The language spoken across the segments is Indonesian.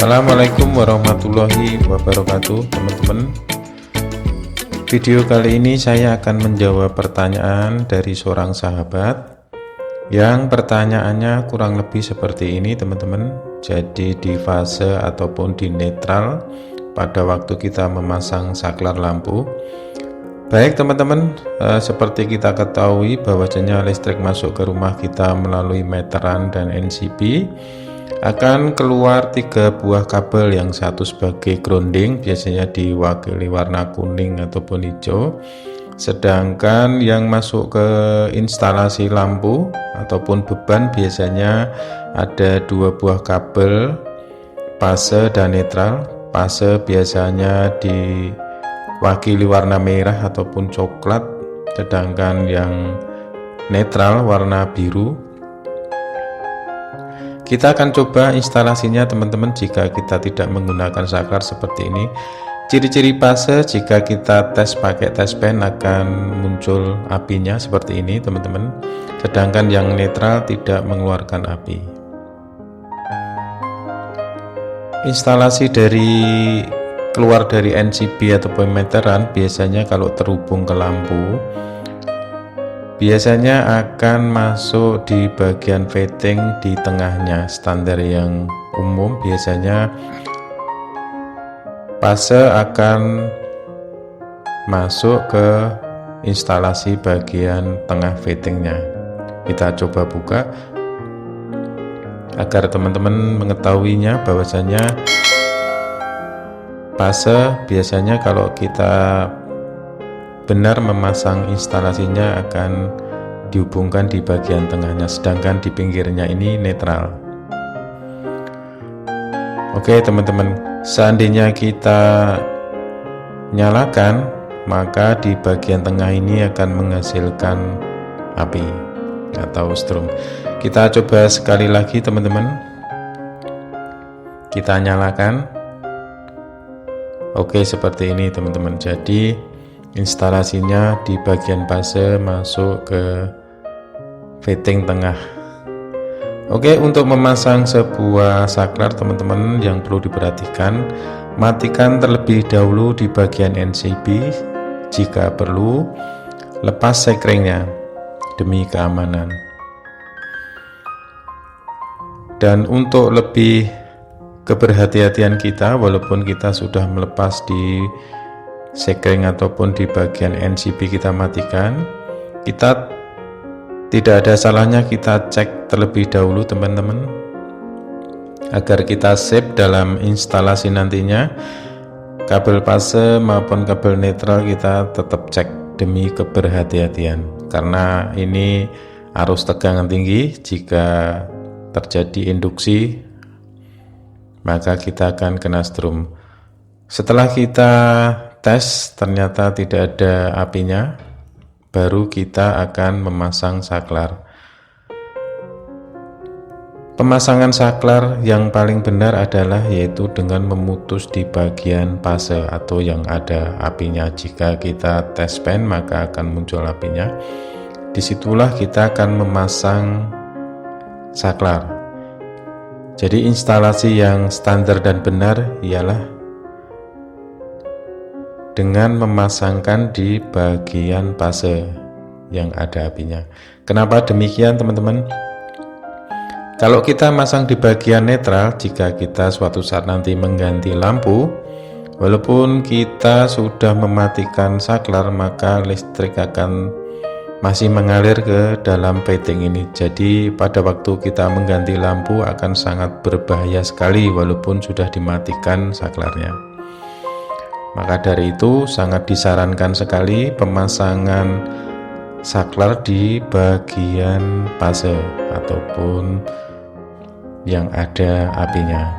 Assalamualaikum warahmatullahi wabarakatuh, teman-teman. Video kali ini saya akan menjawab pertanyaan dari seorang sahabat yang pertanyaannya kurang lebih seperti ini, teman-teman. Jadi di fase ataupun di netral pada waktu kita memasang saklar lampu. Baik teman-teman, seperti kita ketahui bahwasanya listrik masuk ke rumah kita melalui meteran dan NCB akan keluar 3 buah kabel, yang satu sebagai grounding biasanya diwakili warna kuning ataupun hijau, sedangkan yang masuk ke instalasi lampu ataupun beban biasanya ada 2 buah kabel fase dan netral. Fase biasanya diwakili warna merah ataupun coklat, sedangkan yang netral warna biru. Kita akan coba instalasinya teman-teman jika kita tidak menggunakan saklar seperti ini. Ciri-ciri fase jika kita tes pakai tes pen akan muncul apinya seperti ini teman-teman, sedangkan yang netral tidak mengeluarkan api. Instalasi keluar dari NCB ataupun meteran biasanya kalau terhubung ke lampu biasanya akan masuk di bagian fitting di tengahnya. Standar yang umum biasanya fase akan masuk ke instalasi bagian tengah fittingnya. Kita coba buka agar teman-teman mengetahuinya bahwasanya fase biasanya kalau kita benar memasang instalasinya akan dihubungkan di bagian tengahnya, sedangkan di pinggirnya ini netral. Oke teman-teman, seandainya kita nyalakan, maka di bagian tengah ini akan menghasilkan api atau strom. Kita coba sekali lagi teman-teman, kita nyalakan. Oke, seperti ini teman-teman. Jadi instalasinya di bagian fase masuk ke fitting tengah. Oke, untuk memasang sebuah saklar teman-teman yang perlu diperhatikan, matikan terlebih dahulu di bagian NCB. Jika perlu, lepas sekringnya demi keamanan. Dan untuk lebih keberhati-hatian kita, walaupun kita sudah melepas di sekring ataupun di bagian NCB kita matikan, kita tidak ada salahnya kita cek terlebih dahulu teman-teman, agar kita save dalam instalasi nantinya. Kabel fase maupun kabel netral kita tetap cek demi keberhati-hatian, karena ini arus tegangan tinggi. Jika terjadi induksi maka kita akan kena strom. Setelah kita tes ternyata tidak ada apinya, baru kita akan memasang saklar. Pemasangan saklar yang paling benar adalah yaitu dengan memutus di bagian fase atau yang ada apinya. Jika kita tes pen maka akan muncul apinya. Disitulah kita akan memasang saklar. Jadi instalasi yang standar dan benar ialah dengan memasangkan di bagian fase yang ada apinya. Kenapa demikian teman-teman? Kalau kita masang di bagian netral, jika kita suatu saat nanti mengganti lampu, walaupun kita sudah mematikan saklar, maka listrik akan masih mengalir ke dalam fitting ini. Jadi pada waktu kita mengganti lampu akan sangat berbahaya sekali walaupun sudah dimatikan saklarnya. Maka dari itu sangat disarankan sekali pemasangan saklar di bagian fase ataupun yang ada apinya.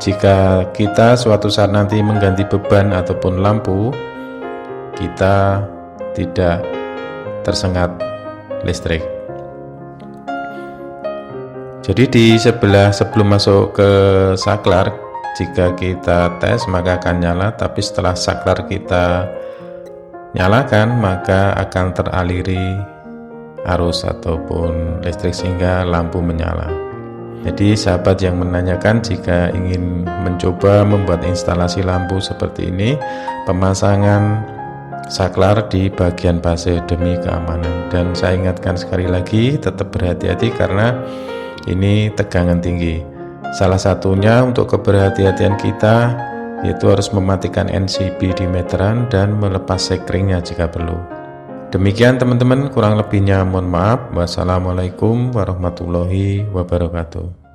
Jika kita suatu saat nanti mengganti beban ataupun lampu, kita tidak tersengat listrik. Jadi di sebelah sebelum masuk ke saklar, jika kita tes maka akan nyala, tapi setelah saklar kita nyalakan maka akan teraliri arus ataupun listrik sehingga lampu menyala. Jadi sahabat yang menanyakan jika ingin mencoba membuat instalasi lampu seperti ini, pemasangan saklar di bagian base demi keamanan. Dan saya ingatkan sekali lagi, tetap berhati-hati karena ini tegangan tinggi. Salah satunya untuk keberhati-hatian kita yaitu harus mematikan NCB di meteran dan melepas sekringnya jika perlu. Demikian teman-teman, kurang lebihnya mohon maaf. Wassalamualaikum warahmatullahi wabarakatuh.